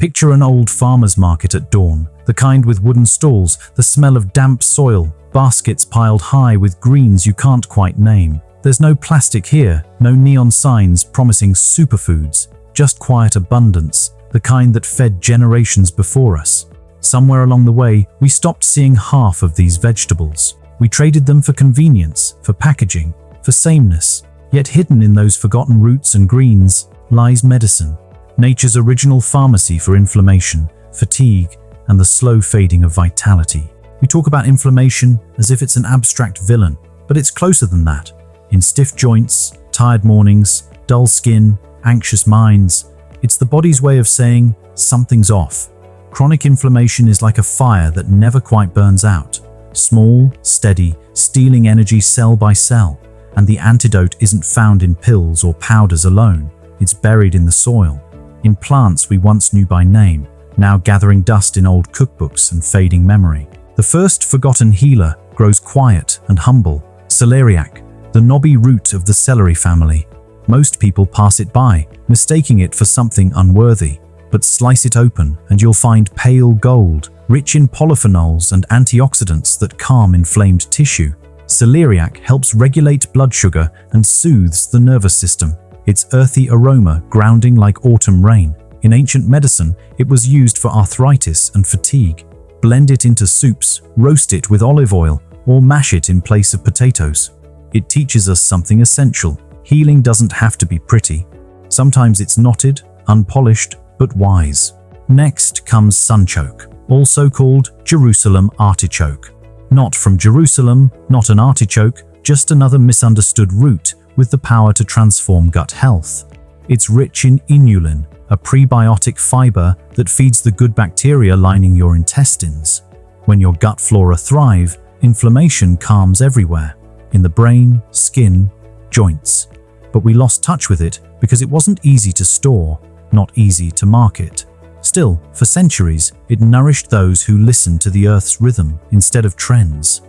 Picture an old farmer's market at dawn, the kind with wooden stalls, the smell of damp soil, baskets piled high with greens you can't quite name. There's no plastic here, no neon signs promising superfoods, just quiet abundance, the kind that fed generations before us. Somewhere along the way, we stopped seeing half of these vegetables. We traded them for convenience, for packaging, for sameness. Yet hidden in those forgotten roots and greens lies medicine, nature's original pharmacy for inflammation, fatigue, and the slow fading of vitality. We talk about inflammation as if it's an abstract villain, but it's closer than that. In stiff joints, tired mornings, dull skin, anxious minds, it's the body's way of saying something's off. Chronic inflammation is like a fire that never quite burns out. Small, steady, stealing energy cell by cell. And the antidote isn't found in pills or powders alone. It's buried in the soil, in plants we once knew by name, now gathering dust in old cookbooks and fading memory. The first forgotten healer grows quiet and humble, celeriac, the knobby root of the celery family. Most people pass it by, mistaking it for something unworthy. But slice it open and you'll find pale gold, rich in polyphenols and antioxidants that calm inflamed tissue. Celeriac helps regulate blood sugar and soothes the nervous system. Its earthy aroma grounding like autumn rain. In ancient medicine, it was used for arthritis and fatigue. Blend it into soups, roast it with olive oil, or mash it in place of potatoes. It teaches us something essential. Healing doesn't have to be pretty. Sometimes it's knotted, unpolished, but wise. Next comes sunchoke, also called Jerusalem artichoke. Not from Jerusalem, not an artichoke, just another misunderstood root with the power to transform gut health. It's rich in inulin, a prebiotic fiber that feeds the good bacteria lining your intestines. When your gut flora thrive, inflammation calms everywhere, in the brain, skin, joints. But we lost touch with it because it wasn't easy to store, not easy to market. Still, for centuries, it nourished those who listened to the earth's rhythm instead of trends.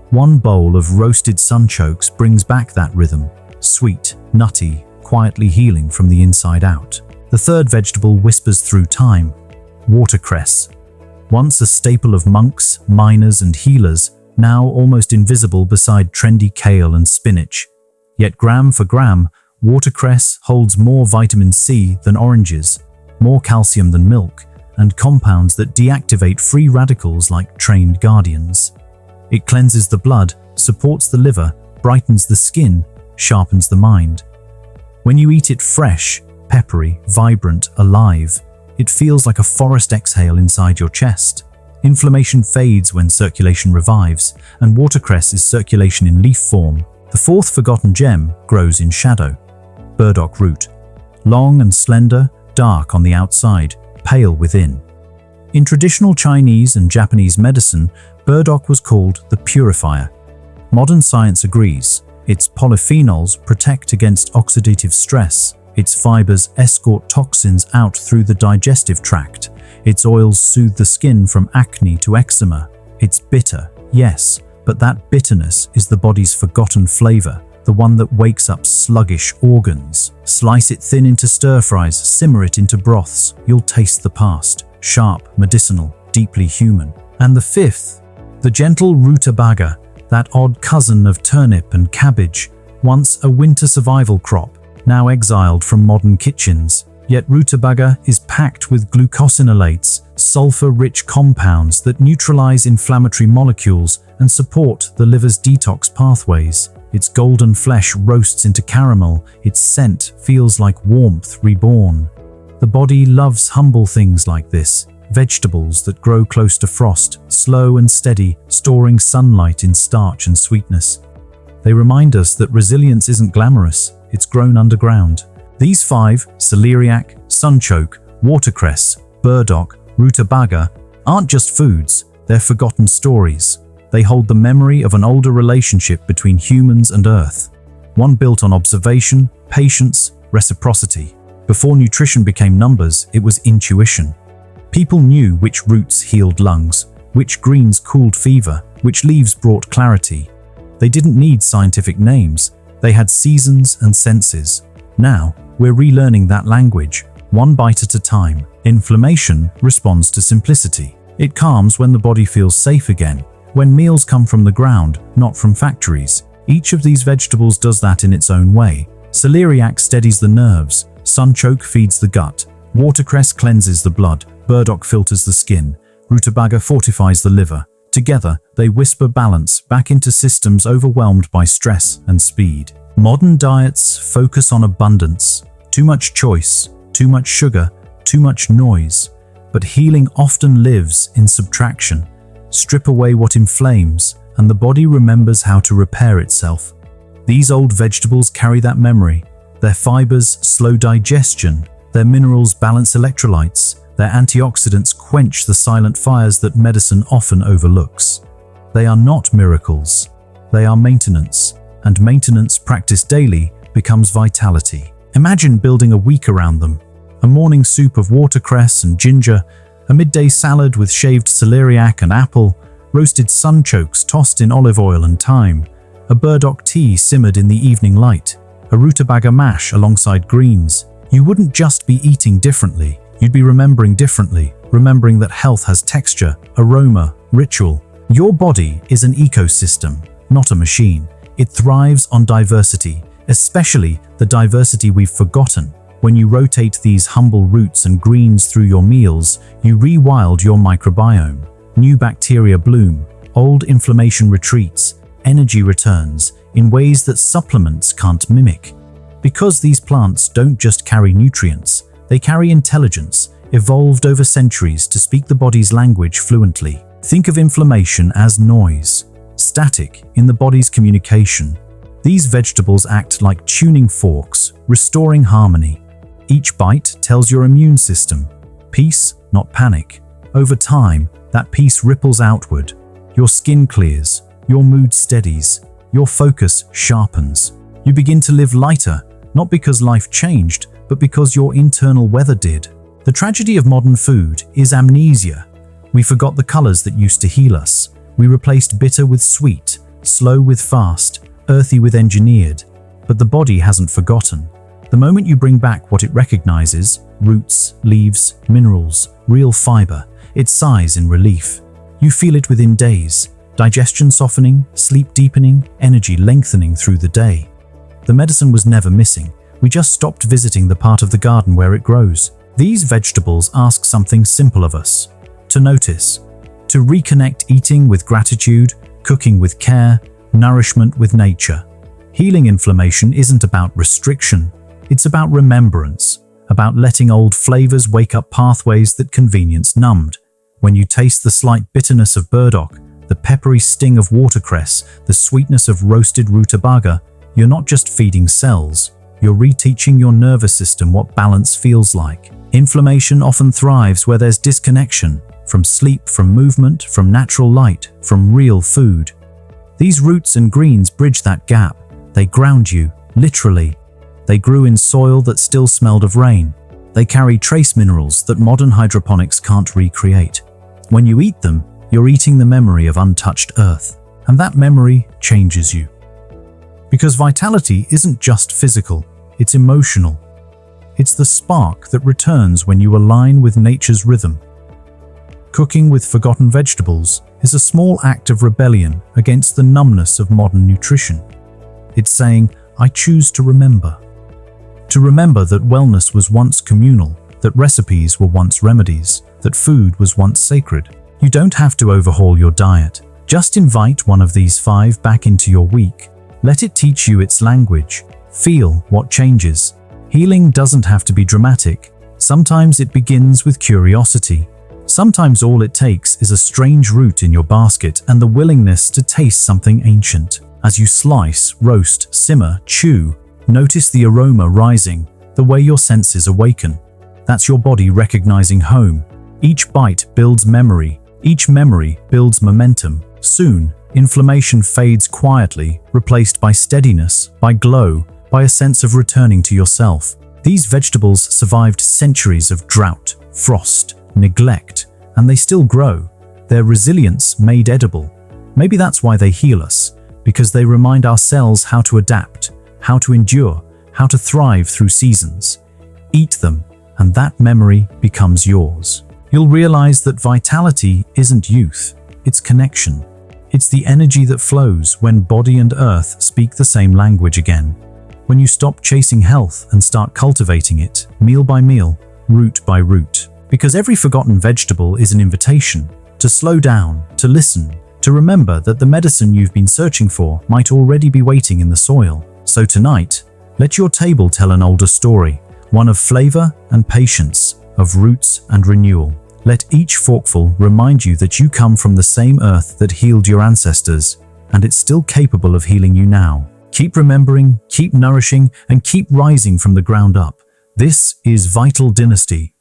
One bowl of roasted sunchokes brings back that rhythm, sweet, nutty, quietly healing from the inside out. The third vegetable whispers through time, watercress. Once a staple of monks, miners, and healers, now almost invisible beside trendy kale and spinach. Yet gram for gram, watercress holds more vitamin C than oranges, more calcium than milk, and compounds that deactivate free radicals like trained guardians. It cleanses the blood, supports the liver, brightens the skin, sharpens the mind. When you eat it fresh, peppery, vibrant, alive, it feels like a forest exhale inside your chest. Inflammation fades when circulation revives, and watercress is circulation in leaf form. The fourth forgotten gem grows in shadow. Burdock root. Long and slender, dark on the outside, pale within. In traditional Chinese and Japanese medicine, burdock was called the purifier. Modern science agrees. Its polyphenols protect against oxidative stress. Its fibers escort toxins out through the digestive tract. Its oils soothe the skin from acne to eczema. It's bitter, yes, but that bitterness is the body's forgotten flavor, the one that wakes up sluggish organs. Slice it thin into stir-fries, simmer it into broths. You'll taste the past. Sharp, medicinal, deeply human. And the fifth, the gentle rutabaga, that odd cousin of turnip and cabbage, once a winter survival crop, now exiled from modern kitchens. Yet rutabaga is packed with glucosinolates, sulfur-rich compounds that neutralize inflammatory molecules and support the liver's detox pathways. Its golden flesh roasts into caramel, its scent feels like warmth reborn. The body loves humble things like this, vegetables that grow close to frost, slow and steady, storing sunlight in starch and sweetness. They remind us that resilience isn't glamorous, it's grown underground. These five, celeriac, sunchoke, watercress, burdock, rutabaga, aren't just foods, they're forgotten stories. They hold the memory of an older relationship between humans and Earth, one built on observation, patience, reciprocity. Before nutrition became numbers, it was intuition. People knew which roots healed lungs, which greens cooled fever, which leaves brought clarity. They didn't need scientific names, they had seasons and senses. Now, we're relearning that language. one bite at a time. Inflammation responds to simplicity. It calms when the body feels safe again, when meals come from the ground, not from factories. Each of these vegetables does that in its own way. Celeriac steadies the nerves, sunchoke feeds the gut, watercress cleanses the blood, burdock filters the skin, rutabaga fortifies the liver. Together, they whisper balance back into systems overwhelmed by stress and speed. Modern diets focus on abundance, too much choice, too much sugar, too much noise. But healing often lives in subtraction. Strip away what inflames, and the body remembers how to repair itself. These old vegetables carry that memory. Their fibers slow digestion, their minerals balance electrolytes, their antioxidants quench the silent fires that medicine often overlooks. They are not miracles. They are maintenance, and maintenance practiced daily becomes vitality. Imagine building a week around them. A morning soup of watercress and ginger, a midday salad with shaved celeriac and apple, roasted sunchokes tossed in olive oil and thyme, a burdock tea simmered in the evening light, a rutabaga mash alongside greens. You wouldn't just be eating differently, you'd be remembering differently, remembering that health has texture, aroma, ritual. Your body is an ecosystem, not a machine. It thrives on diversity, especially the diversity we've forgotten. When you rotate these humble roots and greens through your meals, you rewild your microbiome. New bacteria bloom, old inflammation retreats, energy returns in ways that supplements can't mimic. Because these plants don't just carry nutrients, they carry intelligence, evolved over centuries to speak the body's language fluently. Think of inflammation as noise, static in the body's communication. These vegetables act like tuning forks, restoring harmony. Each bite tells your immune system, peace, not panic. Over time, that peace ripples outward. Your skin clears, your mood steadies, your focus sharpens. You begin to live lighter, not because life changed, but because your internal weather did. The tragedy of modern food is amnesia. We forgot the colors that used to heal us. We replaced bitter with sweet, slow with fast, earthy with engineered. But the body hasn't forgotten. The moment you bring back what it recognizes, roots, leaves, minerals, real fiber, it sighs in relief. You feel it within days, digestion softening, sleep deepening, energy lengthening through the day. The medicine was never missing. We just stopped visiting the part of the garden where it grows. These vegetables ask something simple of us: to notice, to reconnect eating with gratitude, cooking with care, nourishment with nature. Healing inflammation isn't about restriction. It's about remembrance, about letting old flavors wake up pathways that convenience numbed. When you taste the slight bitterness of burdock, the peppery sting of watercress, the sweetness of roasted rutabaga, you're not just feeding cells, you're reteaching your nervous system what balance feels like. Inflammation often thrives where there's disconnection, from sleep, from movement, from natural light, from real food. These roots and greens bridge that gap. They ground you, literally. They grew in soil that still smelled of rain. They carry trace minerals that modern hydroponics can't recreate. When you eat them, you're eating the memory of untouched earth, and that memory changes you. Because vitality isn't just physical, it's emotional. It's the spark that returns when you align with nature's rhythm. Cooking with forgotten vegetables is a small act of rebellion against the numbness of modern nutrition. It's saying, I choose to remember. To remember that wellness was once communal, that recipes were once remedies, that food was once sacred. You don't have to overhaul your diet. Just invite one of these 5 back into your week. Let it teach you its language. Feel what changes. Healing doesn't have to be dramatic. Sometimes it begins with curiosity. Sometimes all it takes is a strange root in your basket and the willingness to taste something ancient. As you slice, roast, simmer, chew, notice the aroma rising, the way your senses awaken. That's your body recognizing home. Each bite builds memory. Each memory builds momentum. Soon, inflammation fades quietly, replaced by steadiness, by glow, by a sense of returning to yourself. These vegetables survived centuries of drought, frost, neglect, and they still grow. Their resilience made edible. Maybe that's why they heal us, because they remind our cells how to adapt, how to endure, how to thrive through seasons. Eat them, and that memory becomes yours. You'll realize that vitality isn't youth, it's connection. It's the energy that flows when body and earth speak the same language again. When you stop chasing health and start cultivating it, meal by meal, root by root. Because every forgotten vegetable is an invitation to slow down, to listen, to remember that the medicine you've been searching for might already be waiting in the soil. So tonight, let your table tell an older story, one of flavor and patience, of roots and renewal. Let each forkful remind you that you come from the same earth that healed your ancestors, and it's still capable of healing you now. Keep remembering, keep nourishing, and keep rising from the ground up. This is Vital Dynasty,